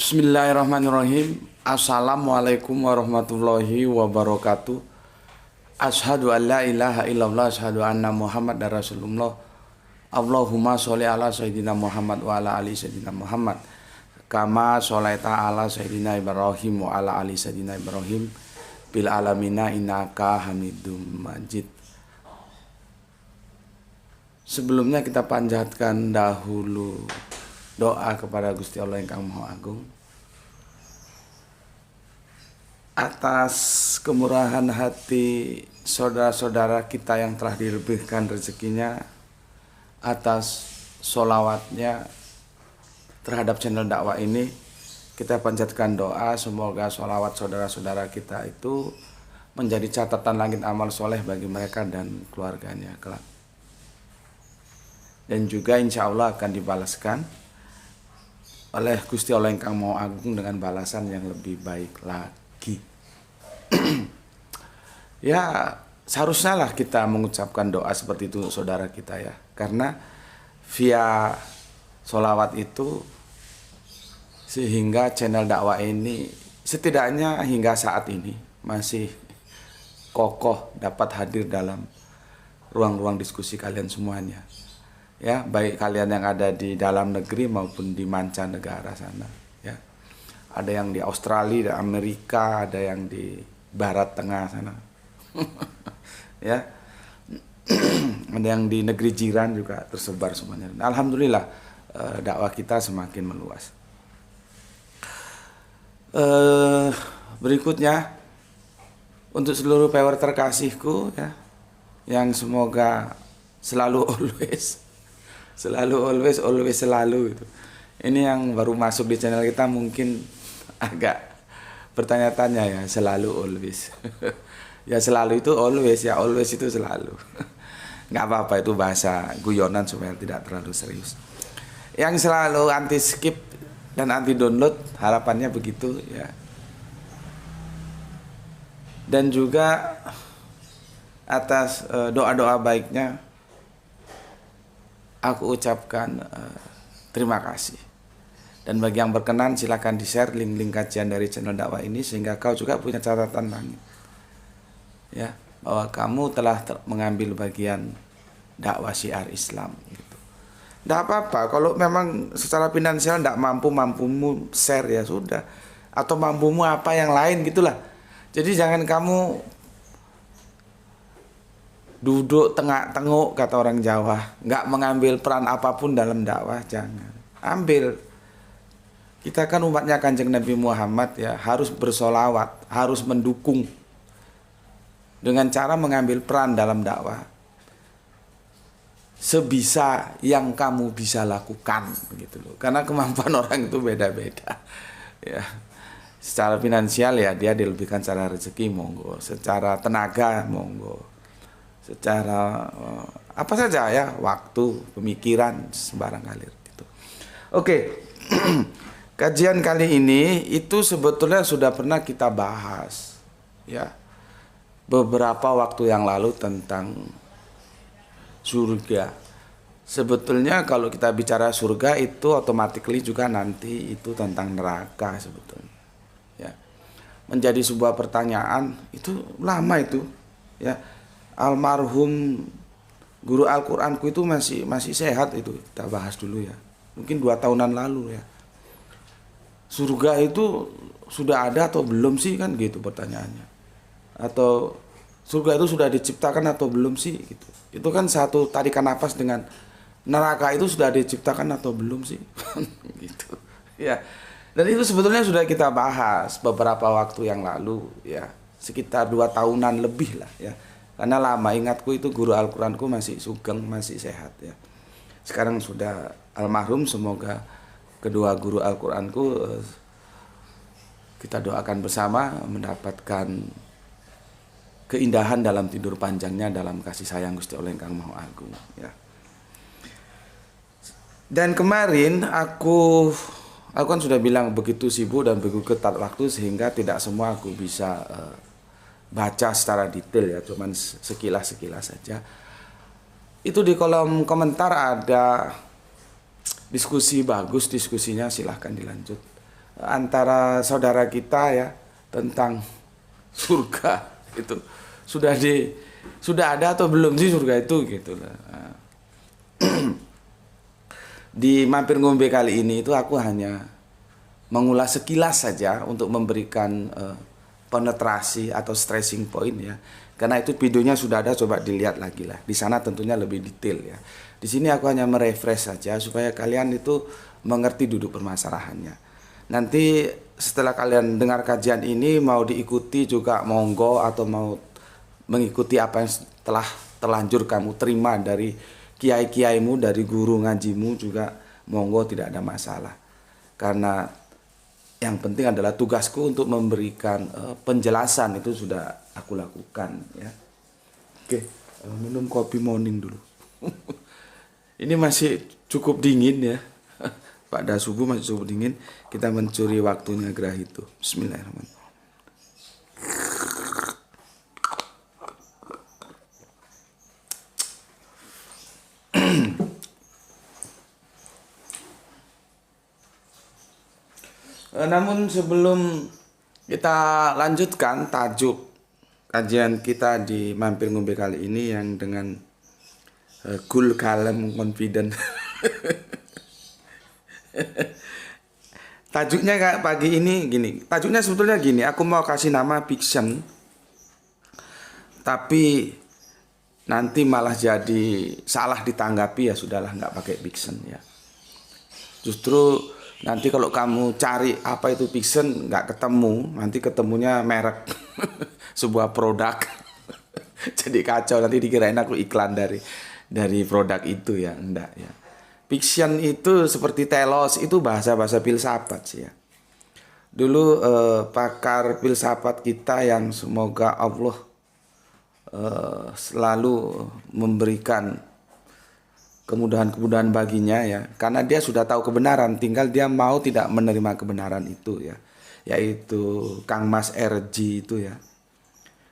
Bismillahirrahmanirrahim. Assalamualaikum warahmatullahi wabarakatuh. Asyhadu an la ilaha illallah, asyhadu anna Muhammadar Rasulullah. Allahumma sholli ala sayyidina Muhammad wa ala ali sayyidina Muhammad. Kama sholaita ala sayyidina Ibrahim wa ala ali sayyidina Ibrahim bil alamina innaka Hamidum Majid. Sebelumnya kita panjatkan dahulu doa kepada Gusti Allah yang Maha Agung atas kemurahan hati saudara-saudara kita yang telah dilebihkan rezekinya, atas sholawatnya terhadap channel dakwah ini. Kita panjatkan doa semoga sholawat saudara-saudara kita itu menjadi catatan langit amal soleh bagi mereka dan keluarganya kelak, dan juga insya Allah akan dibalaskan oleh Gusti Allah yang Maha Agung dengan balasan yang lebih baik lagi. Ya, seharusnya lah kita mengucapkan doa seperti itu saudara kita ya, karena via sholawat itu sehingga channel dakwah ini setidaknya hingga saat ini masih kokoh dapat hadir dalam ruang-ruang diskusi kalian semuanya. Ya, baik kalian yang ada di dalam negeri maupun di mancanegara sana ya. Ada yang di Australia, di Amerika, ada yang di Barat Tengah sana. Ya. Ada yang di negeri jiran juga tersebar semuanya. Alhamdulillah dakwah kita semakin meluas. Berikutnya untuk seluruh viewer terkasihku ya, yang semoga selalu always selalu itu. Ini yang baru masuk di channel kita mungkin agak bertanya-tanya ya, selalu always. Ya selalu itu always, ya always itu selalu. Nggak apa-apa, itu bahasa guyonan supaya tidak terlalu serius. Yang selalu anti skip dan anti download, harapannya begitu ya. Dan juga atas doa-doa baiknya aku ucapkan terima kasih. Dan bagi yang berkenan silakan di-share link-link kajian dari channel dakwah ini sehingga kau juga punya catatan langit. Ya, bahwa kamu telah mengambil bagian dakwah syiar Islam gitu. Enggak apa-apa kalau memang secara finansial enggak mampumu share ya sudah, atau mampumu apa yang lain gitulah. Jadi jangan kamu duduk tengah-tengok kata orang Jawa, nggak mengambil peran apapun dalam dakwah. Jangan ambil. Kita kan umatnya Kanjeng Nabi Muhammad ya, harus bersolawat, harus mendukung dengan cara mengambil peran dalam dakwah sebisa yang kamu bisa lakukan gitu loh. Karena kemampuan orang itu beda-beda ya. Secara finansial ya dia dilebihkan secara rezeki monggo, secara tenaga monggo, secara apa saja ya, waktu, pemikiran, sembarang ngalir gitu. Oke. Kajian kali ini itu sebetulnya sudah pernah kita bahas ya beberapa waktu yang lalu tentang surga. Sebetulnya kalau kita bicara surga itu automatically juga nanti itu tentang neraka sebetulnya ya. Menjadi sebuah pertanyaan itu lama itu ya. Almarhum guru Al-Quranku itu masih sehat, itu kita bahas dulu ya, mungkin 2 tahunan lalu ya. Surga itu sudah ada atau belum sih, kan gitu pertanyaannya. Atau surga itu sudah diciptakan atau belum sih gitu. Itu kan satu tarikan nafas dengan neraka itu sudah diciptakan atau belum sih. Gitu ya. Dan itu sebetulnya sudah kita bahas beberapa waktu yang lalu ya, sekitar 2 tahunan lebih lah ya. Karena lama, ingatku itu guru Al-Quranku masih sugeng, masih sehat ya. Sekarang sudah almarhum, semoga kedua guru Al-Quranku kita doakan bersama mendapatkan keindahan dalam tidur panjangnya dalam kasih sayang Gusti Allah yang Maha Agung ya. Dan kemarin aku kan sudah bilang begitu sibuk dan begitu ketat waktu sehingga tidak semua aku bisa baca secara detail ya, cuman sekilas saja. Itu di kolom komentar ada diskusi bagus, diskusinya silahkan dilanjut. antara saudara kita ya tentang surga itu sudah ada atau belum sih surga itu gitu lah. Di Mampir Ngombe kali ini itu aku hanya mengulas sekilas saja untuk memberikan penetrasi atau stressing point ya. Karena itu videonya sudah ada, coba dilihat lagi lah. Di sana tentunya lebih detail ya. Di sini aku hanya merefresh saja supaya kalian itu mengerti duduk permasalahannya. Nanti setelah kalian dengar kajian ini mau diikuti juga monggo, atau mau mengikuti apa yang telah terlanjur kamu terima dari kiai-kiaimu, dari guru ngajimu juga monggo, tidak ada masalah. Karena yang penting adalah tugasku untuk memberikan penjelasan, itu sudah aku lakukan ya. Oke, minum kopi morning dulu. Ini masih cukup dingin ya. Pada subuh masih cukup dingin. Kita mencuri waktunya gerah itu. Bismillahirrahmanirrahim. Namun sebelum kita lanjutkan tajuk kajian kita di Mampir Ngombe kali ini yang dengan cool, kalem, confident. Tajuknya kayak pagi ini gini. Tajuknya sebetulnya gini, aku mau kasih nama fiction, tapi nanti malah jadi salah ditanggapi, ya sudahlah, nggak pakai fiction ya. Justru nanti kalau kamu cari apa itu fiction nggak ketemu, nanti ketemunya merek sebuah produk. Jadi kacau, nanti dikirain aku iklan dari produk itu ya, enggak ya. Fiction itu seperti telos, itu bahasa-bahasa filsafat sih ya. Dulu pakar filsafat kita yang semoga Allah selalu memberikan kemudahan-kemudahan baginya ya, karena dia sudah tahu kebenaran, tinggal dia mau tidak menerima kebenaran itu ya, yaitu Kang Mas RG itu ya.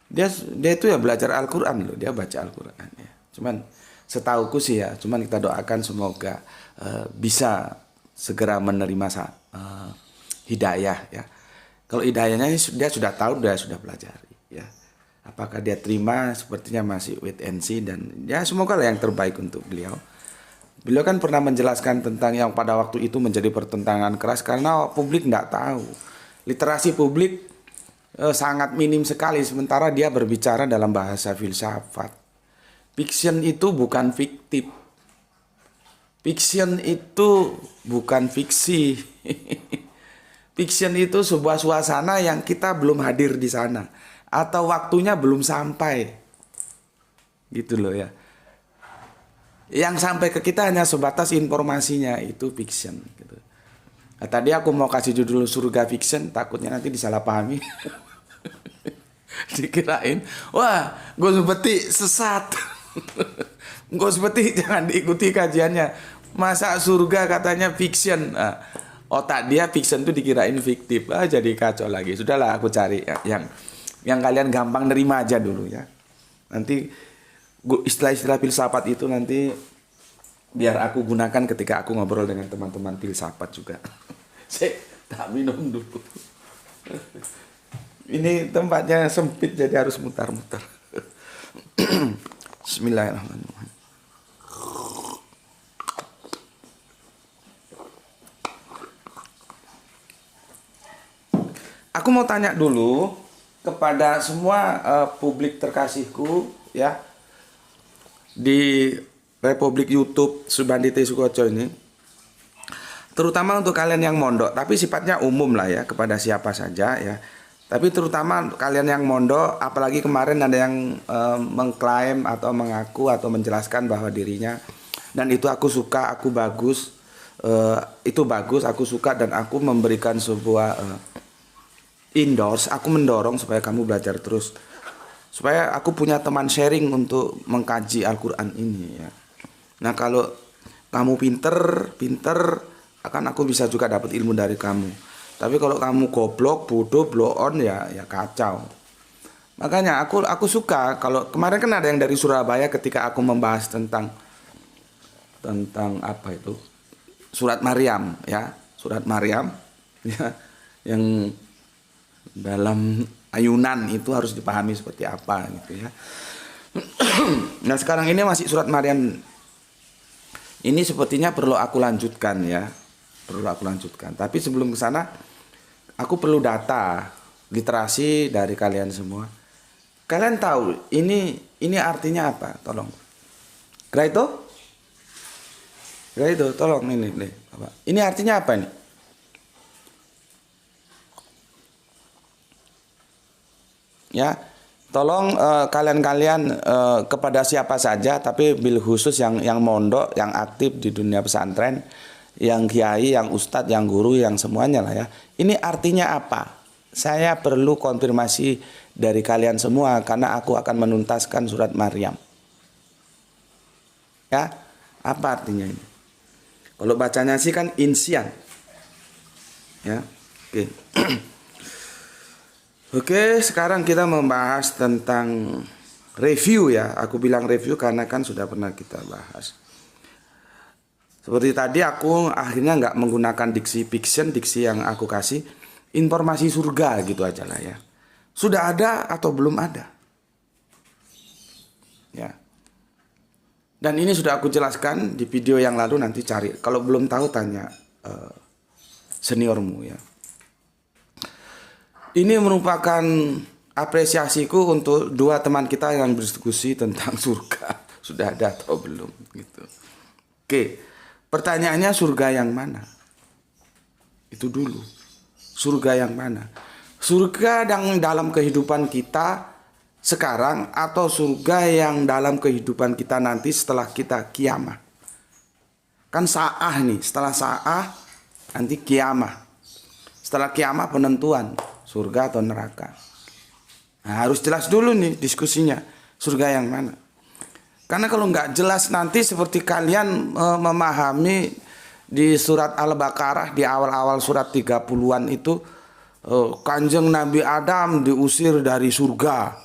Dia itu ya belajar Al-Quran loh, dia baca Al-Quran ya. Cuman setauku sih ya, cuman kita doakan semoga bisa segera menerima hidayah ya. Kalau hidayahnya dia sudah tahu, dia sudah pelajari ya. Apakah dia terima, sepertinya masih wait and see, dan ya semoga lah yang terbaik untuk beliau. Beliau kan pernah menjelaskan tentang yang pada waktu itu menjadi pertentangan keras karena publik nggak tahu. Literasi publik sangat minim sekali, sementara dia berbicara dalam bahasa filsafat. Fiction itu bukan fiktif. Fiction itu bukan fiksi. Fiction itu sebuah suasana yang kita belum hadir di sana, atau waktunya belum sampai. Gitu loh ya. Yang sampai ke kita hanya sebatas informasinya, itu fiction gitu. Nah, tadi aku mau kasih judul surga fiction, takutnya nanti disalahpahami. Dikirain, wah, gue seperti sesat. Gue seperti jangan diikuti kajiannya. Masa surga katanya fiction. Nah, otak dia fiction tuh dikirain fiktif. Jadi kacau lagi. Sudahlah, aku cari ya, yang kalian gampang nerima aja dulu ya. Nanti istilah-istilah filsafat itu nanti biar aku gunakan ketika aku ngobrol dengan teman-teman filsafat juga. Saya tak minum dulu. Ini tempatnya sempit jadi harus mutar-mutar. Bismillahirrahmanirrahim. Aku mau tanya dulu kepada semua publik terkasihku ya di Republik YouTube Subandite Sukoco ini, terutama untuk kalian yang mondok, tapi sifatnya umum lah ya, kepada siapa saja ya. Tapi terutama kalian yang mondok, apalagi kemarin ada yang mengklaim atau mengaku atau menjelaskan bahwa dirinya, dan itu aku suka, aku bagus, itu bagus, aku suka, dan aku memberikan sebuah endorse, aku mendorong supaya kamu belajar terus, supaya aku punya teman sharing untuk mengkaji Al-Quran ini ya. Nah kalau kamu pinter, akan aku bisa juga dapat ilmu dari kamu. Tapi kalau kamu goblok, bodoh, blow on ya kacau. Makanya aku suka, kalau kemarin kan ada yang dari Surabaya ketika aku membahas tentang apa itu? Surat Maryam ya, surat Maryam ya. yang dalam ayunan itu harus dipahami seperti apa gitu ya. Nah sekarang ini masih surat Maryam ini sepertinya perlu aku lanjutkan ya, perlu aku lanjutkan. Tapi sebelum ke sana aku perlu data literasi dari kalian semua. Kalian tahu ini artinya apa? Tolong. Graito, tolong ini nih, Bapak. Ini artinya apa nih? Ya, tolong kalian-kalian kepada siapa saja, tapi bil khusus yang mondok, yang aktif di dunia pesantren, yang kiai, yang ustadz, yang guru, yang semuanya lah ya. Ini artinya apa? Saya perlu konfirmasi dari kalian semua karena aku akan menuntaskan surat Maryam. Ya, apa artinya ini? Kalau bacanya sih kan insian. Ya, oke. Oke, sekarang kita membahas tentang review ya. Aku bilang review karena kan sudah pernah kita bahas. Seperti tadi aku akhirnya nggak menggunakan diksi fiction, diksi yang aku kasih. Informasi surga gitu aja lah ya. Sudah ada atau belum ada? Ya. Dan ini sudah aku jelaskan di video yang lalu, nanti cari. Kalau belum tahu tanya seniormu ya. Ini merupakan apresiasiku untuk dua teman kita yang berdiskusi tentang surga. Sudah ada atau belum gitu. Oke, pertanyaannya surga yang mana? Itu dulu. Surga yang mana? Surga yang dalam kehidupan kita sekarang atau surga yang dalam kehidupan kita nanti setelah kita kiamah? Kan sa'ah nih, setelah sa'ah nanti kiamah. Setelah kiamah penentuan surga atau neraka. Nah, harus jelas dulu nih diskusinya, surga yang mana? Karena kalau nggak jelas nanti seperti kalian memahami di surat Al-Baqarah di awal-awal surat 30-an itu Kanjeng Nabi Adam diusir dari surga.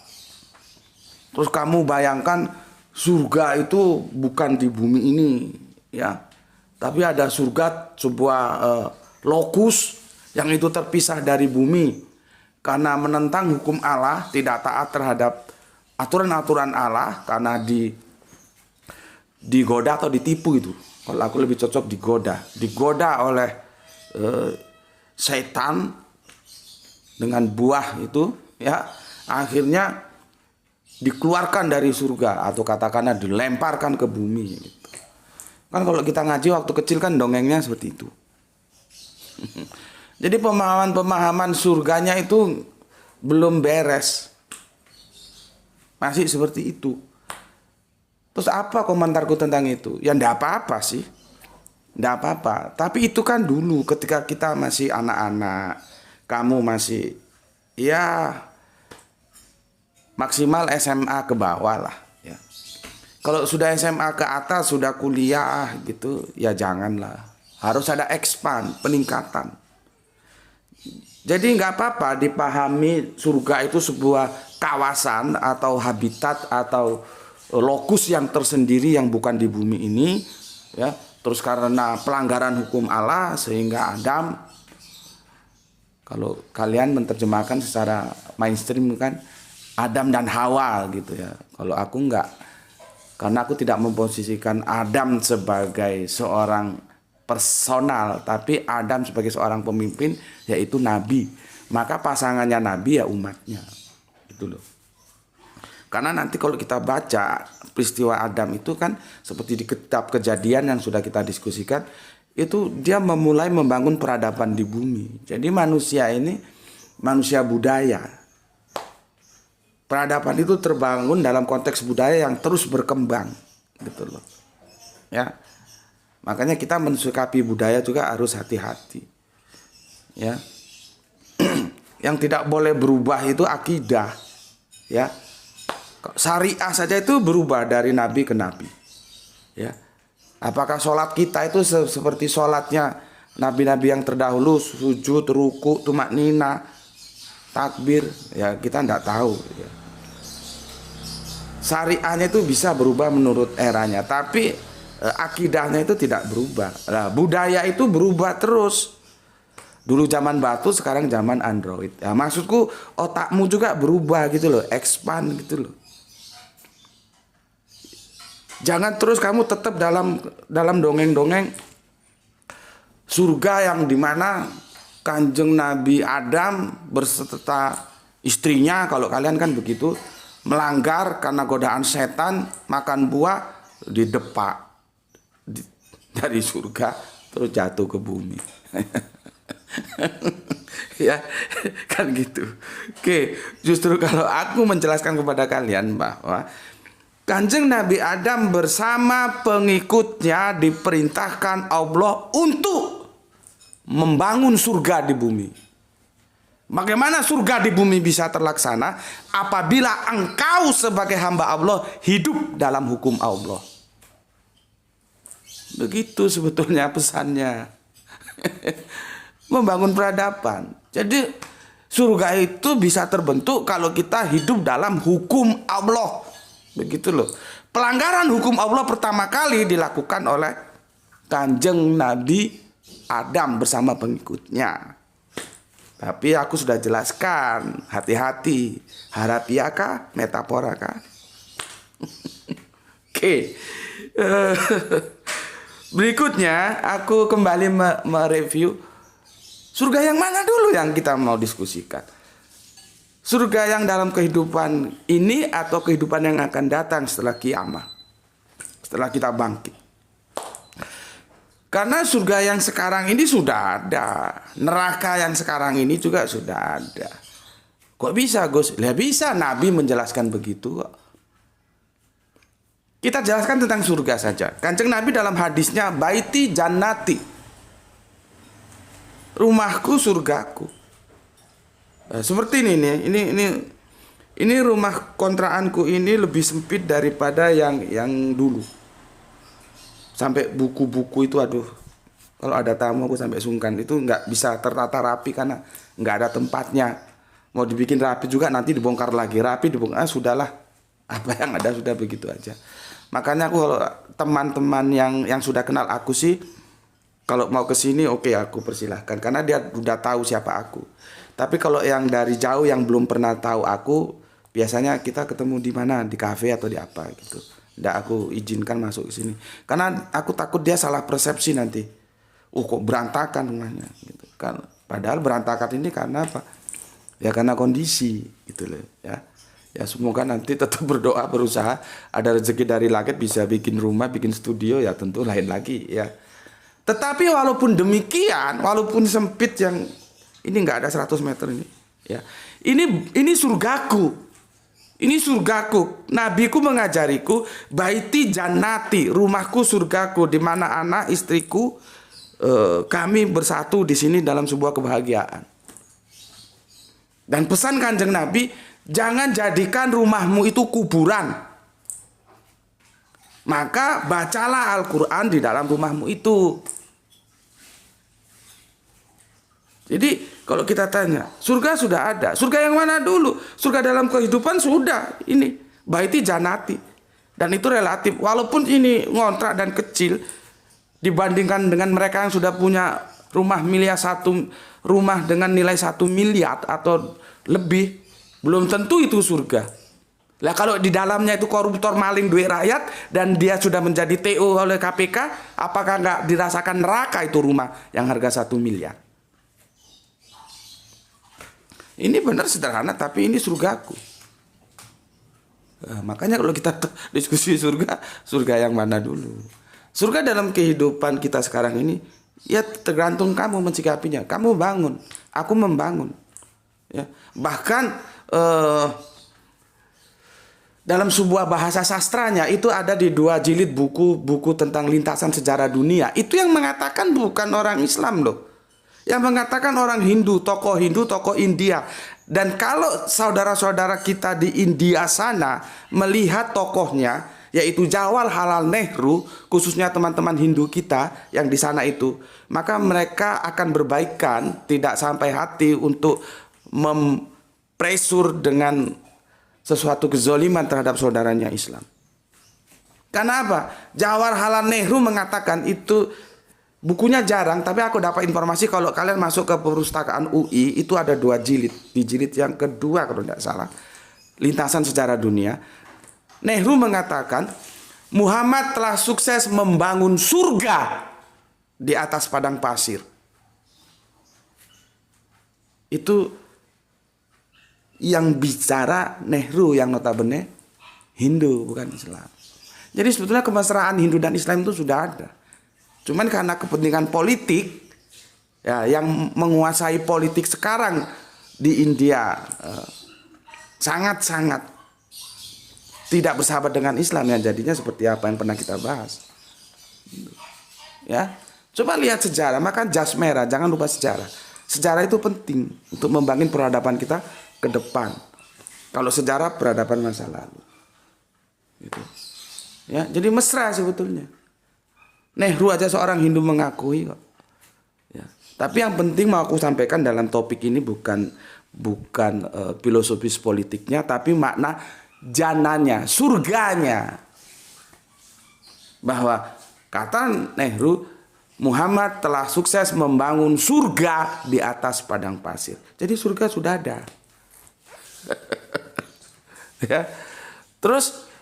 Terus kamu bayangkan surga itu bukan di bumi ini ya. Tapi ada surga sebuah lokus yang itu terpisah dari bumi. Karena menentang hukum Allah, tidak taat terhadap aturan-aturan Allah karena digoda atau ditipu itu. Kalau aku lebih cocok digoda oleh setan dengan buah itu ya, akhirnya dikeluarkan dari surga atau katakanlah dilemparkan ke bumi gitu. Kan kalau kita ngaji waktu kecil kan dongengnya seperti itu. Jadi pemahaman surganya itu belum beres. Masih seperti itu. Terus apa komentarku tentang itu? Ya enggak apa-apa sih. Enggak apa-apa. Tapi itu kan dulu ketika kita masih anak-anak. Kamu masih ya maksimal SMA ke bawah lah ya. Kalau sudah SMA ke atas, sudah kuliah gitu, ya janganlah. Harus ada expand, peningkatan. Jadi nggak apa-apa dipahami surga itu sebuah kawasan atau habitat atau lokus yang tersendiri yang bukan di bumi ini ya. Terus karena pelanggaran hukum Allah sehingga Adam, kalau kalian menerjemahkan secara mainstream kan Adam dan Hawa gitu ya. Kalau aku enggak, karena aku tidak memposisikan Adam sebagai seorang personal, tapi Adam sebagai seorang pemimpin, yaitu nabi. Maka pasangannya nabi ya umatnya. Gitu loh. Karena nanti kalau kita baca peristiwa Adam itu kan seperti di kitab Kejadian yang sudah kita diskusikan, itu dia memulai membangun peradaban di bumi. Jadi manusia ini manusia budaya. Peradaban itu terbangun dalam konteks budaya yang terus berkembang, gitu loh. Ya. Makanya kita mensikapi budaya juga harus hati-hati. Ya. Yang tidak boleh berubah itu akidah. Ya. Syariah saja itu berubah dari nabi ke nabi. Ya. Apakah sholat kita itu seperti sholatnya nabi-nabi yang terdahulu, sujud, ruku, tumak nina, takbir? Ya kita tidak tahu. Ya. Syariahnya itu bisa berubah menurut eranya, tapi akidahnya itu tidak berubah. Nah, budaya itu berubah terus. Dulu zaman batu, sekarang zaman Android. Ya, maksudku otakmu juga berubah gitu loh, expand gitu loh. Jangan terus kamu tetap dalam dongeng-dongeng surga yang dimana Kanjeng Nabi Adam berserta istrinya, kalau kalian kan begitu, melanggar karena godaan setan, makan buah, didepak dari surga terus jatuh ke bumi. Ya kan gitu. Oke, justru kalau aku menjelaskan kepada kalian bahwa Kanjeng Nabi Adam bersama pengikutnya diperintahkan Allah untuk membangun surga di bumi. Bagaimana surga di bumi bisa terlaksana? Apabila engkau sebagai hamba Allah hidup dalam hukum Allah. Begitu sebetulnya pesannya. Membangun peradaban. Jadi surga itu bisa terbentuk kalau kita hidup dalam hukum Allah. Begitu loh. Pelanggaran hukum Allah pertama kali dilakukan oleh Kanjeng Nabi Adam bersama pengikutnya. Tapi aku sudah jelaskan, hati-hati, harafiah kah, metafora kah? Oke. Berikutnya aku kembali mereview surga yang mana dulu yang kita mau diskusikan. Surga yang dalam kehidupan ini atau kehidupan yang akan datang setelah kiamat. Setelah kita bangkit. Karena surga yang sekarang ini sudah ada. Neraka yang sekarang ini juga sudah ada. Kok bisa, Gus? Ya bisa, Nabi menjelaskan begitu kok. Kita jelaskan tentang surga saja. Kanjeng Nabi dalam hadisnya, baiti jannati. Rumahku surgaku. Seperti ini nih. Ini rumah kontraanku ini lebih sempit daripada yang dulu. Sampai buku-buku itu, aduh, kalau ada tamu aku sampai sungkan. Itu nggak bisa tertata rapi karena nggak ada tempatnya. Mau dibikin rapi juga nanti dibongkar lagi. Rapi dibongkar, sudahlah. Apa yang ada sudah begitu aja. Makanya aku kalau teman-teman yang sudah kenal aku sih, kalau mau ke sini oke, aku persilahkan. Karena dia udah tahu siapa aku. Tapi kalau yang dari jauh yang belum pernah tahu aku, biasanya kita ketemu di mana? Di kafe atau di apa gitu. Nggak aku izinkan masuk ke sini. Karena aku takut dia salah persepsi nanti. Kok berantakan rumahnya gitu kan. Padahal berantakan ini karena apa? Ya karena kondisi gitu loh ya. Ya semoga nanti tetap berdoa, berusaha ada rezeki dari langit bisa bikin rumah, bikin studio, ya tentu lain lagi ya. Tetapi walaupun demikian, walaupun sempit yang ini nggak ada 100 meter ini ya. Ini surgaku. Ini surgaku. Nabiku mengajariku, baiti jannati, rumahku surgaku, di mana anak istriku kami bersatu di sini dalam sebuah kebahagiaan. Dan pesan Kanjeng Nabi, jangan jadikan rumahmu itu kuburan. Maka bacalah Al-Quran di dalam rumahmu itu. Jadi kalau kita tanya, surga sudah ada. Surga yang mana dulu? Surga dalam kehidupan sudah. Ini baiti jannati. Dan itu relatif. Walaupun ini ngontrak dan kecil dibandingkan dengan mereka yang sudah punya rumah rumah dengan nilai 1 miliar atau lebih, belum tentu itu surga. Lah kalau di dalamnya itu koruptor, maling duit rakyat, dan dia sudah menjadi TO oleh KPK, apakah nggak dirasakan neraka itu rumah yang harga 1 miliar? Ini benar sederhana, tapi ini surgaku. Makanya kalau kita diskusi surga yang mana dulu? Surga dalam kehidupan kita sekarang ini, ya tergantung kamu mensikapinya. Kamu bangun, aku membangun. Ya. Bahkan dalam sebuah bahasa sastranya itu ada di 2 jilid buku tentang lintasan sejarah dunia. Itu yang mengatakan bukan orang Islam loh. Yang mengatakan orang Hindu, tokoh India. Dan kalau saudara-saudara kita di India sana melihat tokohnya, yaitu Jawaharlal Nehru, khususnya teman-teman Hindu kita yang di sana itu, maka mereka akan berbaikan, tidak sampai hati untuk mempresur dengan sesuatu kezoliman terhadap saudaranya Islam. Karena apa? Jawaharlal Nehru mengatakan itu Bukunya jarang, tapi aku dapat informasi kalau kalian masuk ke perpustakaan UI itu ada 2 jilid. Di jilid yang kedua kalau tidak salah, Lintasan Sejarah Dunia, Nehru mengatakan Muhammad telah sukses membangun surga di atas padang pasir. Itu yang bicara Nehru yang notabene Hindu bukan Islam. Jadi sebetulnya kemesraan Hindu dan Islam itu sudah ada. Cuman karena kepentingan politik ya, yang menguasai politik sekarang di India sangat-sangat tidak bersahabat dengan Islam, yang jadinya seperti apa yang pernah kita bahas. Ya, coba lihat sejarah, maka jas merah, jangan lupa sejarah. Sejarah itu penting untuk membangun peradaban kita ke depan. Kalau sejarah peradaban masa lalu. Gitu. Ya, jadi mesra sebetulnya. Nehru aja seorang Hindu mengakui kok. Ya. Tapi yang penting mau aku sampaikan dalam topik ini bukan filosofis politiknya, tapi makna jananya, surganya. Bahwa kata Nehru, Muhammad telah sukses membangun surga di atas padang pasir. Jadi surga sudah ada. Ya. Terus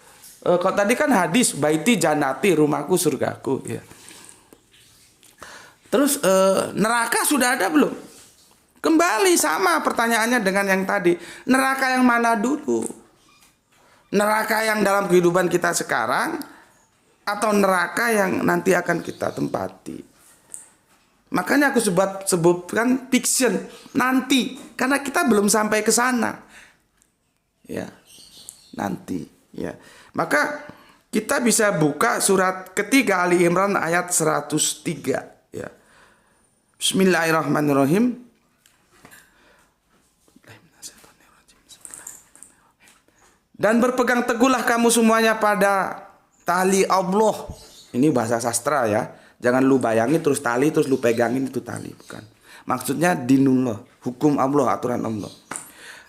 kalau tadi kan hadis baiti janati, rumahku surgaku ya. Terus neraka sudah ada belum? Kembali sama pertanyaannya dengan yang tadi. Neraka yang mana dulu? Neraka yang dalam kehidupan kita sekarang atau neraka yang nanti akan kita tempati? Makanya aku sebutkan fiction nanti, karena kita belum sampai ke sana. Ya. Nanti, ya. Maka kita bisa buka surat ketiga Ali Imran ayat 103 ya. Bismillahirrahmanirrahim. Dan berpegang teguhlah kamu semuanya pada tali Allah. Ini bahasa sastra ya. Jangan lu bayangin terus tali terus lu pegangin itu tali, bukan. Maksudnya dinullah, hukum Allah, aturan Allah.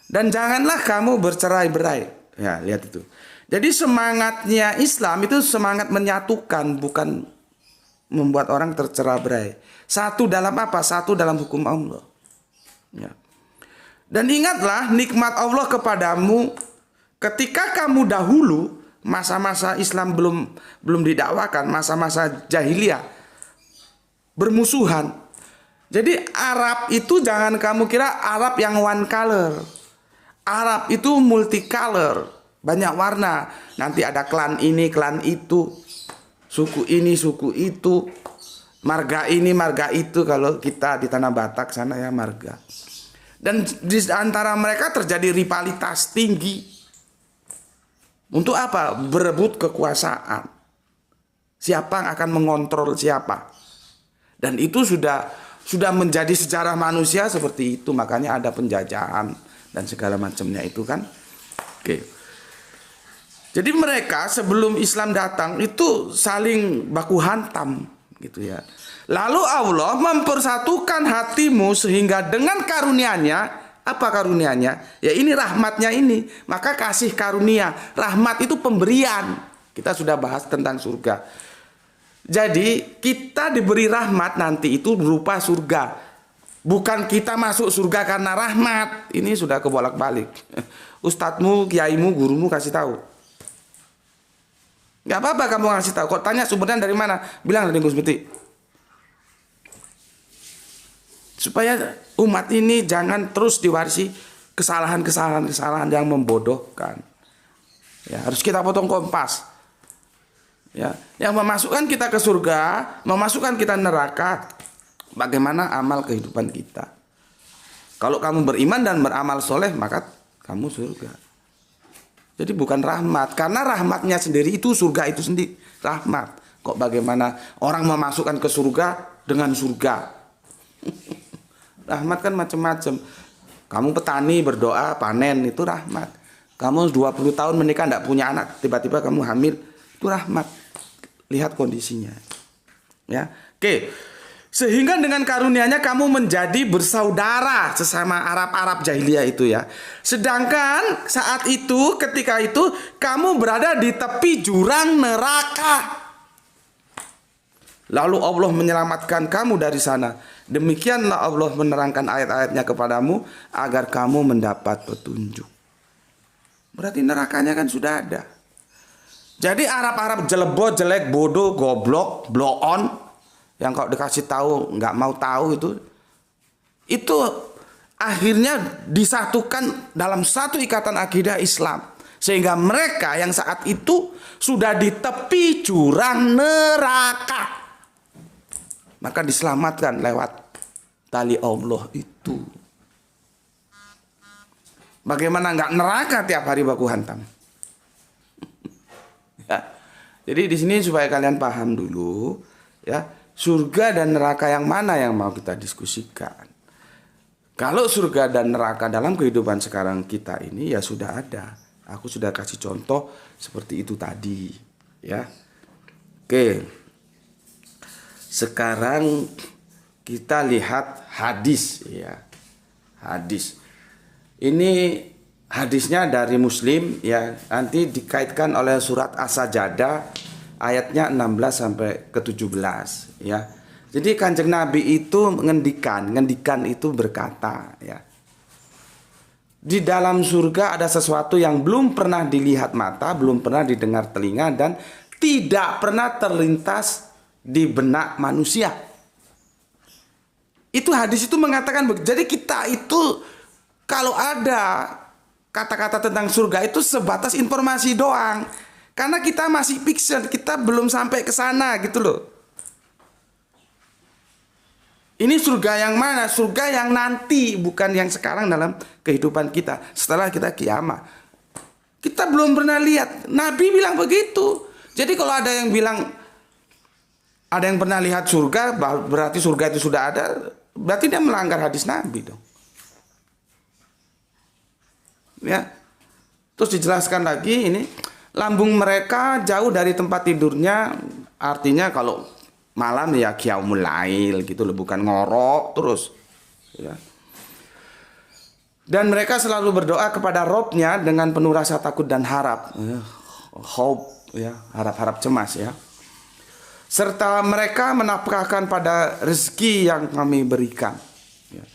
Dan janganlah kamu bercerai-berai. Ya, lihat itu. Jadi semangatnya Islam itu semangat menyatukan, bukan membuat orang tercerai-berai. Satu dalam apa? Satu dalam hukum Allah. Ya. Dan ingatlah nikmat Allah kepadamu ketika kamu dahulu masa-masa Islam belum didakwakan, masa-masa jahiliyah bermusuhan. Jadi Arab itu jangan kamu kira Arab yang one color. Arab itu multicolor. Banyak warna. Nanti ada klan ini, klan itu. Suku ini, suku itu. Marga ini, marga itu. Kalau kita di Tanah Batak sana ya marga. Dan di antara mereka terjadi rivalitas tinggi. Untuk apa? Berebut kekuasaan. Siapa yang akan mengontrol siapa. Dan itu sudah menjadi sejarah manusia seperti itu. Makanya ada penjajahan dan segala macamnya itu kan. Oke. Jadi mereka sebelum Islam datang itu saling baku hantam gitu ya. Lalu Allah mempersatukan hatimu sehingga dengan karunia-Nya, apa karunia-Nya? Ya ini rahmatnya ini. Maka kasih karunia, rahmat itu pemberian. Kita sudah bahas tentang surga. Jadi kita diberi rahmat nanti itu berupa surga. Bukan kita masuk surga karena rahmat. Ini sudah kebolak-balik. Ustadzmu, kiaimu, gurumu kasih tahu. Gak apa-apa kamu ngasih tahu. Kok tanya sumbernya dari mana? Bilang dari Gus Miti. Supaya umat ini jangan terus diwarisi kesalahan-kesalahan yang membodohkan. Ya, harus kita potong kompas. Ya, yang memasukkan kita ke surga, memasukkan kita neraka. Bagaimana amal kehidupan kita? Kalau kamu beriman dan beramal soleh, maka kamu surga. Jadi bukan rahmat, karena rahmatnya sendiri itu surga itu sendiri rahmat. Kok bagaimana orang memasukkan ke surga dengan surga? Rahmat kan macam-macam. Kamu petani berdoa panen itu rahmat. Kamu 20 tahun menikah tidak punya anak, tiba-tiba kamu hamil, itu rahmat. Lihat kondisinya. Ya, oke. Sehingga dengan karunia-Nya kamu menjadi bersaudara sesama Arab-Arab jahiliyah itu ya. Sedangkan saat itu, ketika itu kamu berada di tepi jurang neraka. lalu Allah menyelamatkan kamu dari sana. Demikianlah Allah menerangkan ayat-ayatnya kepadamu agar kamu mendapat petunjuk. Berarti nerakanya kan sudah ada. Jadi Arab-Arab jelebot, jelek, bodoh, goblok, blow on, yang kalau dikasih tahu nggak mau tahu itu akhirnya disatukan dalam satu ikatan akidah Islam. Sehingga mereka yang saat itu sudah di tepi jurang neraka, maka diselamatkan lewat tali Allah itu. Bagaimana nggak neraka tiap hari baku hantam? Ya. Jadi di sini supaya kalian paham dulu, ya, surga dan neraka yang mana yang mau kita diskusikan. Kalau surga dan neraka dalam kehidupan sekarang kita ini ya sudah ada. Aku sudah kasih contoh seperti itu tadi, ya. Oke. Sekarang kita lihat hadis, ya. Hadis. Ini hadisnya dari Muslim, ya. Nanti dikaitkan oleh surat As-Sajdah ayatnya 16 sampai ke 17, ya. Jadi Kanjeng Nabi itu ngendikan itu berkata, ya. Di dalam surga ada sesuatu yang belum pernah dilihat mata, belum pernah didengar telinga, dan tidak pernah terlintas di benak manusia. Itu hadis itu mengatakan begitu. Jadi kita itu kalau ada kata-kata tentang surga itu sebatas informasi doang. Karena kita masih fiction, kita belum sampai ke sana gitu loh. Ini surga yang mana? Surga yang nanti, bukan yang sekarang dalam kehidupan kita. Setelah kita kiamat. Kita belum pernah lihat. Nabi bilang begitu. Jadi kalau ada yang bilang ada yang pernah lihat surga, berarti surga itu sudah ada. Berarti dia melanggar hadis Nabi dong. Ya. Terus dijelaskan lagi ini, lambung mereka jauh dari tempat tidurnya. Artinya kalau malam ya qiyamul lail gitu loh, bukan ngorok terus, ya. Dan mereka selalu berdoa kepada Robnya dengan penuh rasa takut dan harap, hope, ya, harap-harap cemas, ya. Serta mereka menafkahkan pada rezeki yang kami berikan, ya.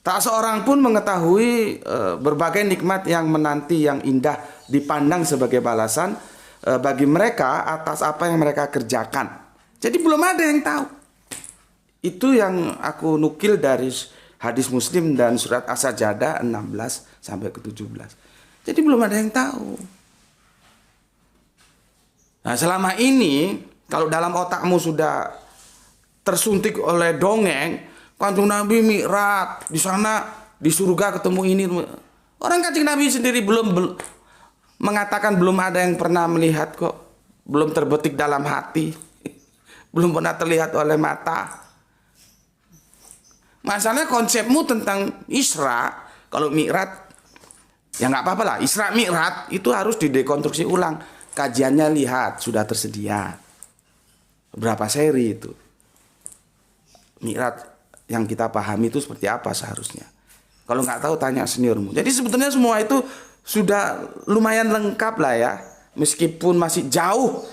Tak seorang pun mengetahui berbagai nikmat yang menanti, yang indah dipandang sebagai balasan bagi mereka atas apa yang mereka kerjakan. Jadi belum ada yang tahu. Itu yang aku nukil dari hadis Muslim dan surat As-Sajdah 16 sampai ke 17. Jadi belum ada yang tahu. Nah, selama ini kalau dalam otakmu sudah tersuntik oleh dongeng, Kanjeng Nabi Mi'raj, di sana di surga ketemu ini. Orang Kanjeng Nabi sendiri belum mengatakan belum ada yang pernah melihat kok. Belum terbetik dalam hati. Belum pernah terlihat oleh mata. Masalahnya konsepmu tentang Isra, kalau Mi'raj, ya nggak apa-apa lah. Isra Mi'raj itu harus didekonstruksi ulang. Kajiannya lihat, sudah tersedia. Berapa seri itu. Mi'raj yang kita pahami itu seperti apa seharusnya. Kalau nggak tahu tanya seniormu. Jadi sebetulnya semua itu sudah lumayan lengkap lah ya. Meskipun masih jauh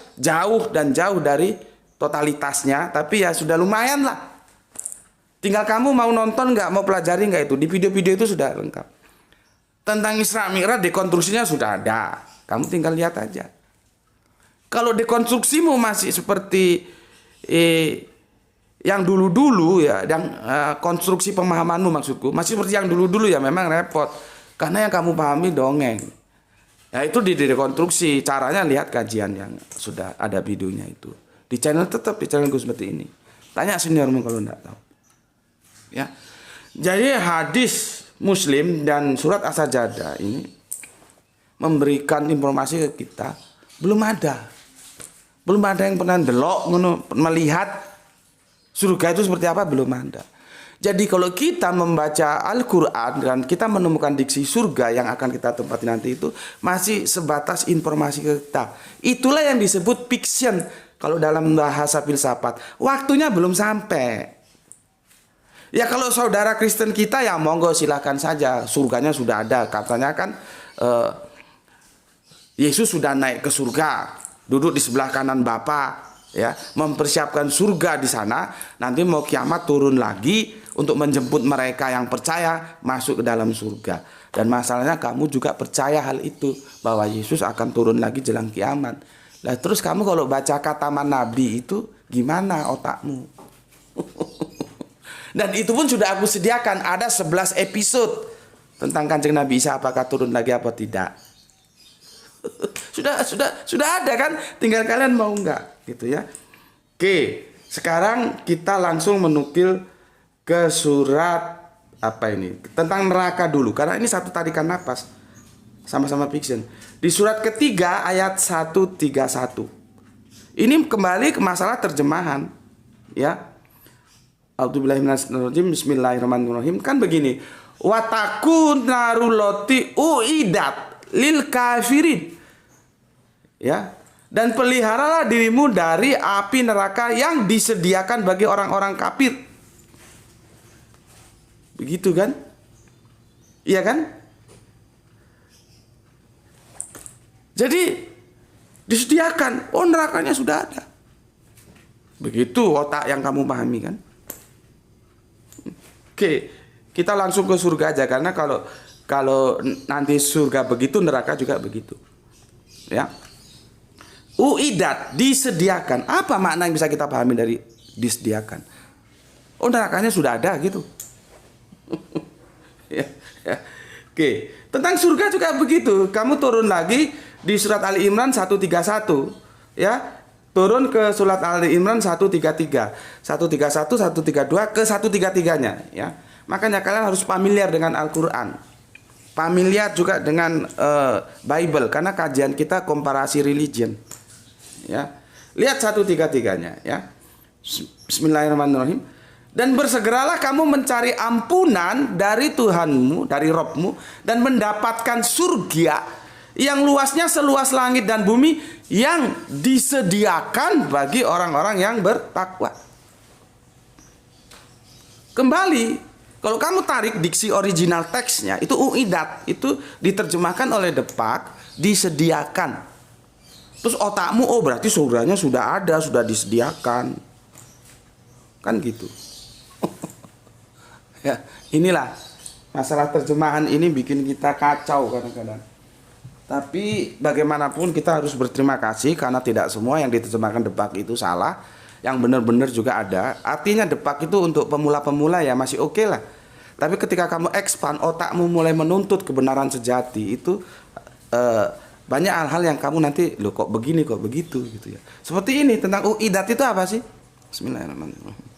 dari totalitasnya, tapi ya sudah lumayan lah. Tinggal kamu mau nonton nggak, mau pelajari nggak itu. Di video-video itu sudah lengkap. Tentang Isra Mi'raj dekonstruksinya sudah ada. Kamu tinggal lihat aja. Kalau dekonstruksimu masih seperti yang dulu-dulu ya, yang konstruksi pemahamanmu maksudku masih seperti yang dulu-dulu ya, memang repot. Karena yang kamu pahami dongeng. Ya itu didekonstruksi. Caranya lihat kajian yang sudah ada videonya itu. Di channel tetap di channelku seperti ini. Tanya seniormu kalau enggak tahu. Ya. Jadi hadis Muslim dan surat As-Sajdah ini memberikan informasi ke kita, belum ada. Belum ada yang pernah melihat surga itu seperti apa, belum ada. Jadi kalau kita membaca Al-Qur'an dan kita menemukan diksi surga yang akan kita tempati nanti itu masih sebatas informasi ke kita. Itulah yang disebut fiction. Kalau dalam bahasa filsafat, waktunya belum sampai. Ya kalau saudara Kristen kita ya monggo silahkan saja, surganya sudah ada. Katanya kan Yesus sudah naik ke surga, duduk di sebelah kanan Bapa, ya, mempersiapkan surga di sana. Nanti mau kiamat turun lagi untuk menjemput mereka yang percaya masuk ke dalam surga. Dan masalahnya kamu juga percaya hal itu, bahwa Yesus akan turun lagi jelang kiamat. Lah terus kamu kalau baca kataman Nabi itu gimana otakmu? Dan itu pun sudah aku sediakan, ada 11 episode tentang Kanjeng Nabi Isa apakah turun lagi apa tidak. sudah ada kan, tinggal kalian mau nggak gitu ya. Oke, sekarang kita langsung menukil ke surat apa ini, tentang neraka dulu, karena ini satu tarikan napas, sama-sama fiction. Di surat ketiga ayat 131 ini kembali ke masalah terjemahan ya. A'udzubillahiminasyaitonirrajim, bismillahirrahmanirrahim. Kan begini, watakun naruloti uidat lil kafirin, ya, dan peliharalah dirimu dari api neraka yang disediakan bagi orang-orang kafir. Begitu kan? Iya kan? Jadi disediakan, oh nerakanya sudah ada. Begitu otak yang kamu pahami kan? Oke, kita langsung ke surga aja, karena kalau nanti surga begitu, neraka juga begitu. Ya. Uidat, disediakan. Apa makna yang bisa kita pahami dari disediakan? Oh, nerakanya sudah ada gitu. Ya. Oke, tentang surga juga begitu. Kamu turun lagi di surat Ali Imran 131, ya. Turun ke surat Ali Imran 133, 131, 132 ke 133-nya, ya. Makanya kalian harus familiar dengan Al-Qur'an. Familiar juga dengan Bible, karena kajian kita komparasi religion. Ya. Lihat 133-nya, ya. Bismillahirrahmanirrahim. Dan bersegeralah kamu mencari ampunan dari Tuhanmu, dari Robmu, dan mendapatkan surga yang luasnya seluas langit dan bumi, yang disediakan bagi orang-orang yang bertakwa. Kembali, kalau kamu tarik diksi original teksnya, itu uidat, itu diterjemahkan oleh Depak, disediakan. Terus otakmu, oh berarti surganya sudah ada, sudah disediakan. Kan gitu. Ya, inilah masalah terjemahan ini bikin kita kacau kadang-kadang. Tapi bagaimanapun kita harus berterima kasih, karena tidak semua yang diterjemahkan Depak itu salah. Yang benar-benar juga ada. Artinya Depak itu untuk pemula-pemula ya masih oke lah. Tapi ketika kamu expand, otakmu mulai menuntut kebenaran sejati, itu banyak hal-hal yang kamu nanti, loh kok begini, kok begitu gitu ya. Seperti ini, tentang uidat itu apa sih? Bismillahirrahmanirrahim.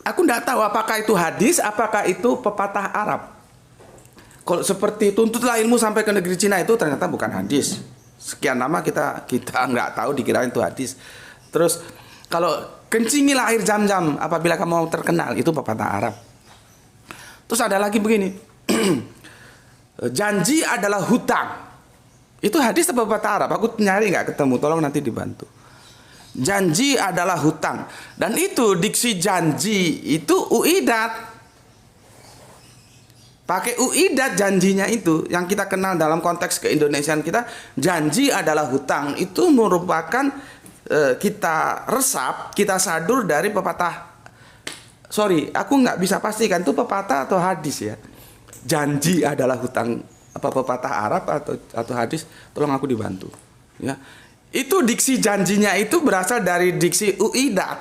Aku tidak tahu apakah itu hadis, apakah itu pepatah Arab. Kalau seperti tuntutlah ilmu sampai ke negeri Cina, itu ternyata bukan hadis. Sekian lama kita nggak tahu, dikirain itu hadis. Terus kalau kencingilah air Zam-Zam apabila kamu mau terkenal, itu pepatah Arab. Terus ada lagi begini, janji adalah hutang. Itu hadis atau pepatah Arab? Aku nyari nggak ketemu, tolong nanti dibantu. Janji adalah hutang. Dan itu diksi janji itu uidat. Pakai uidat janjinya itu, yang kita kenal dalam konteks keindonesiaan kita, janji adalah hutang. Itu merupakan kita resap, kita sadur dari pepatah. Sorry, aku nggak bisa pastikan itu pepatah atau hadis ya. Janji adalah hutang, apa pepatah Arab atau hadis? Tolong aku dibantu. Ya. Itu diksi janjinya itu berasal dari diksi uidat.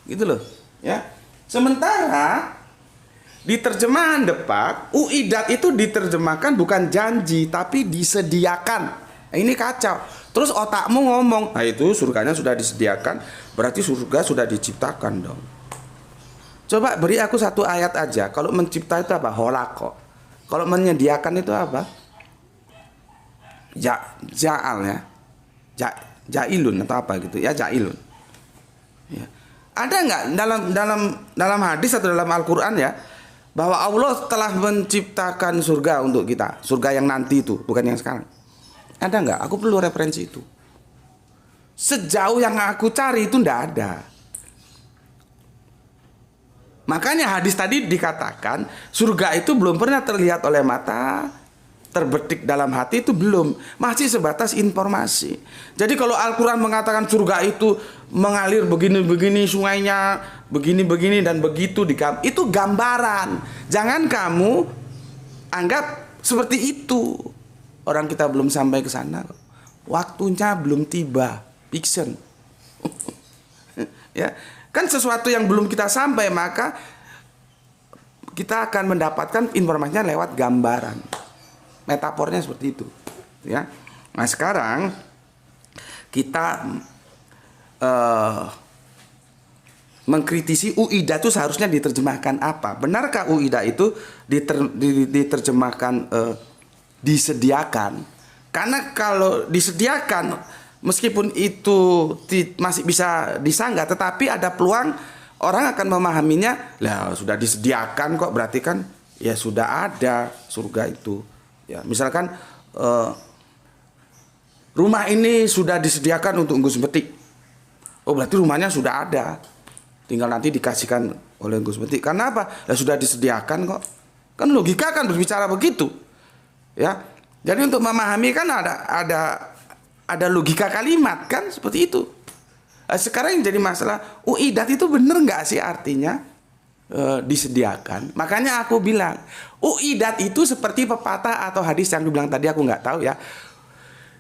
Gitu loh, ya. Sementara di terjemahan Depak, uidat itu diterjemahkan bukan janji tapi disediakan. Nah, ini kacau. Terus otakmu ngomong, nah itu surganya sudah disediakan, berarti surga sudah diciptakan dong. Coba beri aku satu ayat aja. Kalau mencipta itu apa? Holako. Kalau menyediakan itu apa? Ja'al ya, ja'ilun atau apa gitu ya, ja'ilun. Ya. Ada nggak dalam hadis atau dalam Al-Quran ya, bahwa Allah telah menciptakan surga untuk kita, surga yang nanti itu, bukan yang sekarang? Ada nggak? Aku perlu referensi itu. Sejauh yang aku cari itu nggak ada. Makanya hadis tadi dikatakan surga itu belum pernah terlihat oleh mata, terbetik dalam hati itu belum, masih sebatas informasi. Jadi kalau Al-Quran mengatakan surga itu mengalir begini-begini, sungainya begini-begini dan begitu, itu gambaran. Jangan kamu anggap seperti itu. Orang kita belum sampai ke sana, waktunya belum tiba, fiction. Ya, kan sesuatu yang belum kita sampai, maka kita akan mendapatkan informasinya lewat gambaran. Metafornya seperti itu, ya. Nah sekarang kita mengkritisi UIDA itu seharusnya diterjemahkan apa? Benarkah UIDA itu diterjemahkan disediakan? Karena kalau disediakan, meskipun itu masih bisa disanggah, tetapi ada peluang orang akan memahaminya, lah sudah disediakan kok, berarti kan ya sudah ada surga itu. Ya, misalkan rumah ini sudah disediakan untuk Gus Betik. Oh, berarti rumahnya sudah ada. Tinggal nanti dikasihkan oleh Gus Betik. Karena apa? Ya sudah disediakan kok. Kan logika kan berbicara begitu. Ya. Jadi untuk memahami kan ada logika kalimat kan seperti itu. Nah, sekarang yang jadi masalah, UIDAT itu benar nggak sih artinya? Disediakan. Makanya aku bilang UIDAT itu seperti pepatah atau hadis yang dibilang tadi, aku nggak tahu ya.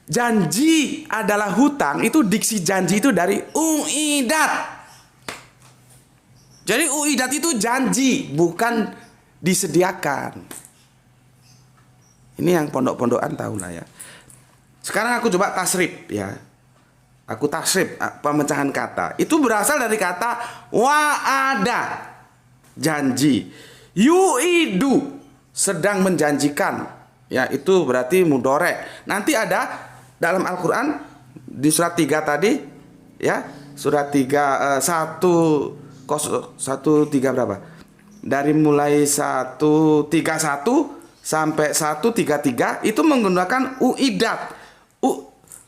Janji adalah hutang, itu diksi janji itu dari UIDAT. Jadi UIDAT itu janji, bukan disediakan. Ini yang pondok-pondokan tahu lah ya. Sekarang aku coba tasrif ya. Aku tasrif pemecahan kata. Itu berasal dari kata wa'ada, janji. Yu'idu, sedang menjanjikan. Ya, itu berarti mudhore. Nanti ada dalam Al-Qur'an di surat 3 tadi ya, surat 3 1 berapa? Dari mulai 131 sampai 133 itu menggunakan uidat.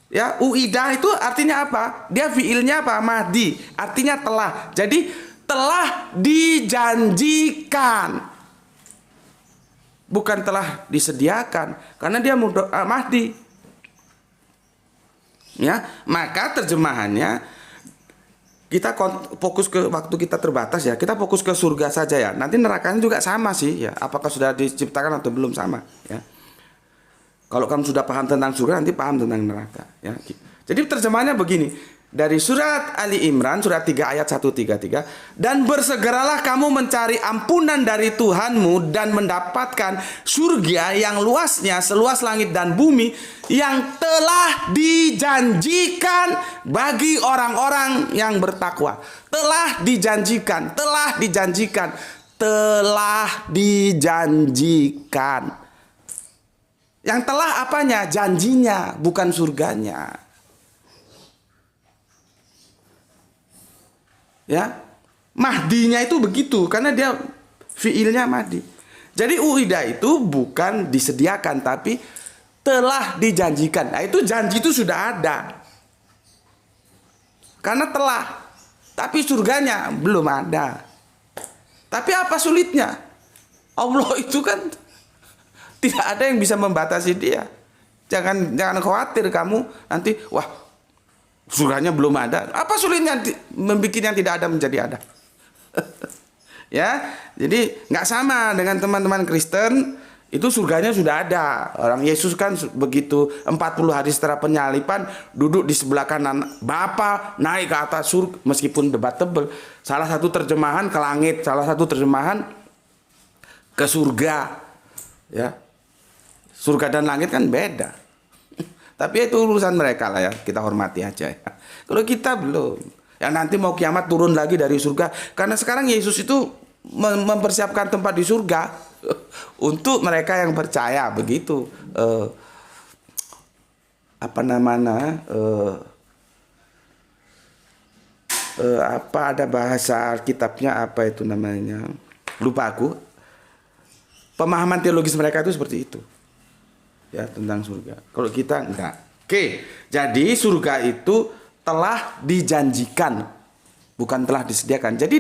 Ya, uidah itu artinya apa? Dia fiilnya apa? Mahdi, artinya telah. Jadi telah dijanjikan, bukan telah disediakan, karena dia mahdi. Ya, maka terjemahannya kita fokus ke waktu kita terbatas ya. Kita fokus ke surga saja ya. Nanti nerakanya juga sama sih ya. Apakah sudah diciptakan atau belum sama ya. Kalau kamu sudah paham tentang surga, nanti paham tentang neraka ya. Jadi terjemahannya begini. Dari surat Ali Imran, surat 3 ayat 133. Dan bersegeralah kamu mencari ampunan dari Tuhanmu dan mendapatkan surga yang luasnya seluas langit dan bumi, yang telah dijanjikan bagi orang-orang yang bertakwa. Telah dijanjikan, telah dijanjikan, telah dijanjikan. Yang telah apanya? Janjinya, bukan surganya. Ya, mahdinya itu begitu karena dia fiilnya mahdi. Jadi uida itu bukan disediakan tapi telah dijanjikan. Nah, itu janji itu sudah ada. Karena telah. Tapi surganya belum ada. Tapi apa sulitnya? Allah itu kan tidak ada yang bisa membatasi dia. Jangan khawatir kamu nanti wah, surganya belum ada. Apa sulitnya membuat yang tidak ada menjadi ada? Ya, jadi nggak sama dengan teman-teman Kristen. Itu surganya sudah ada. Orang Yesus kan begitu 40 hari setelah penyaliban duduk di sebelah kanan Bapa, naik ke atas surga, meskipun debatable. Salah satu terjemahan ke langit, salah satu terjemahan ke surga. Ya, surga dan langit kan beda. Tapi itu urusan mereka lah ya, kita hormati aja ya. Kalau kita belum, ya nanti mau kiamat turun lagi dari surga. Karena sekarang Yesus itu mempersiapkan tempat di surga untuk mereka yang percaya, begitu. Apa ada bahasa Alkitabnya apa itu namanya? Lupa aku. Pemahaman teologis mereka itu seperti itu. Ya, tentang surga. Kalau kita enggak. Oke, jadi surga itu telah dijanjikan, bukan telah disediakan. Jadi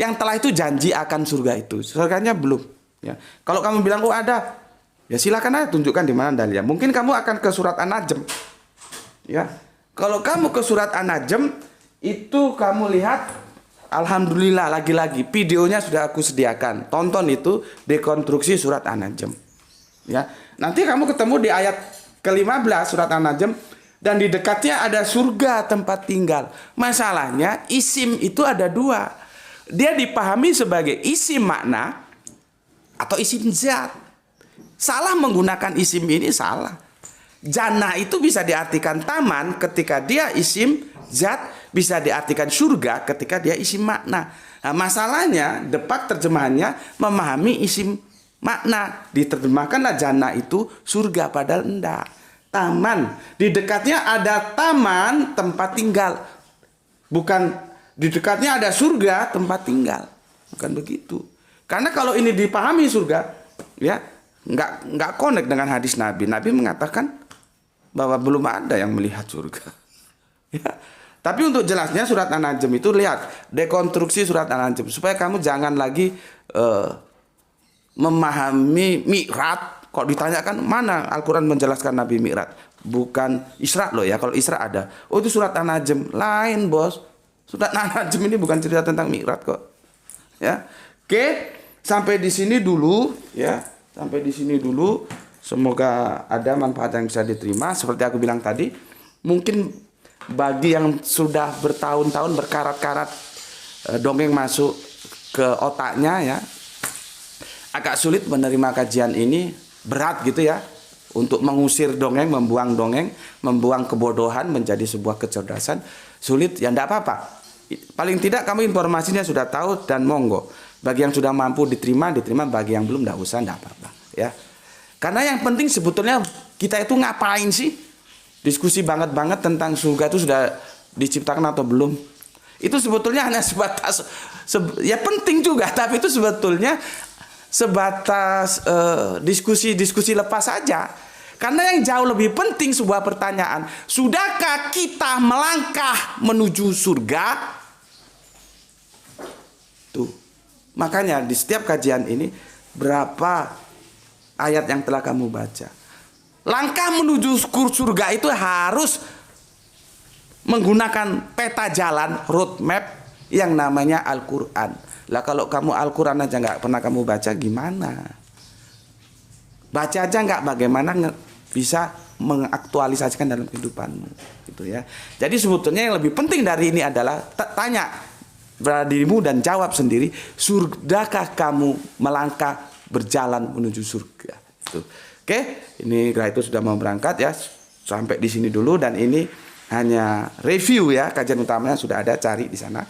yang telah itu janji akan surga itu. Surganya belum. Ya. Kalau kamu bilang oh ada, Ya silakan aja tunjukkan di mana dalilnya. Mungkin kamu akan ke surat An-Najm. Ya. Kalau kamu ke surat An-Najm itu kamu lihat, alhamdulillah lagi-lagi videonya sudah aku sediakan. Tonton itu dekonstruksi surat An-Najm. Ya. Nanti kamu ketemu di ayat ke-15 surat An-Najm dan di dekatnya ada surga tempat tinggal. Masalahnya isim itu ada dua. Dia dipahami sebagai isim makna atau isim zat. Salah menggunakan isim ini salah. Jannah itu bisa diartikan taman ketika dia isim zat, bisa diartikan surga ketika dia isim makna. Nah, masalahnya depak terjemahannya memahami isim makna. Diterjemahkanlah jannah itu surga, padahal enggak. Taman, di dekatnya ada taman tempat tinggal. Bukan di dekatnya ada surga tempat tinggal. Bukan begitu. Karena kalau ini dipahami surga, ya nggak connect dengan hadis Nabi. Nabi mengatakan bahwa belum ada yang melihat surga. Ya. Tapi untuk jelasnya surat An-Najm itu lihat dekonstruksi surat An-Najm supaya kamu jangan lagi memahami Mi'raj. Kok ditanyakan mana Al-Quran menjelaskan Nabi Mi'raj? Bukan Isra loh ya. Kalau Isra ada. Oh itu surat An-Najm. Lain bos. Surat An-Najm ini bukan cerita tentang Mi'raj kok. Ya. Oke, sampai di sini dulu ya. Sampai di sini dulu. Semoga ada manfaat yang bisa diterima. Seperti aku bilang tadi, mungkin bagi yang sudah bertahun-tahun berkarat-karat dongeng masuk ke otaknya ya, agak sulit menerima kajian ini, berat gitu ya, untuk mengusir dongeng, membuang kebodohan menjadi sebuah kecerdasan, sulit ya, enggak apa-apa. Paling tidak kamu informasinya sudah tahu dan monggo. Bagi yang sudah mampu diterima, bagi yang belum enggak usah, enggak apa-apa ya. Karena yang penting sebetulnya kita itu ngapain sih? Diskusi banget tentang surga itu sudah diciptakan atau belum? Itu sebetulnya hanya sebatas ya penting juga, tapi itu sebetulnya sebatas diskusi lepas saja. Karena yang jauh lebih penting sebuah pertanyaan, sudahkah kita melangkah menuju surga? Tuh. Makanya di setiap kajian ini berapa ayat yang telah kamu baca. Langkah menuju surga itu harus menggunakan peta jalan, roadmap yang namanya Al-Quran. Lah kalau kamu Al-Quran aja nggak pernah kamu baca, gimana? Baca aja nggak, bagaimana bisa mengaktualisasikan dalam kehidupanmu, gitu ya. Jadi sebetulnya yang lebih penting dari ini adalah tanya pada dirimu dan jawab sendiri, sudahkah kamu melangkah berjalan menuju surga? Itu. Oke, ini Gra itu sudah mau berangkat ya. Sampai di sini dulu, dan ini hanya review ya, kajian utamanya sudah ada, cari di sana.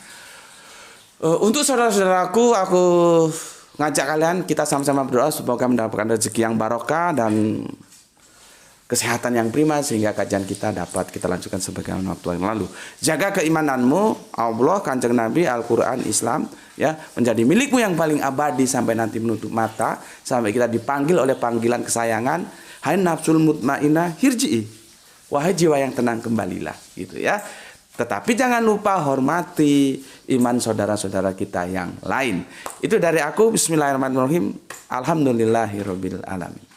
Untuk saudara-saudaraku, aku ngajak kalian kita sama-sama berdoa semoga mendapatkan rezeki yang barokah dan kesehatan yang prima sehingga kajian kita dapat kita lanjutkan sebagaimana waktu yang lalu. Jaga keimananmu, Allah, Kanjeng Nabi, Al-Quran, Islam ya, menjadi milikmu yang paling abadi sampai nanti menutup mata, sampai kita dipanggil oleh panggilan kesayangan, hai nafsul mutmainah hirji'i, wahai jiwa yang tenang kembalilah, gitu ya. Tetapi jangan lupa hormati iman saudara-saudara kita yang lain. Itu dari aku. Bismillahirrahmanirrahim. Alhamdulillahirabbil alamin.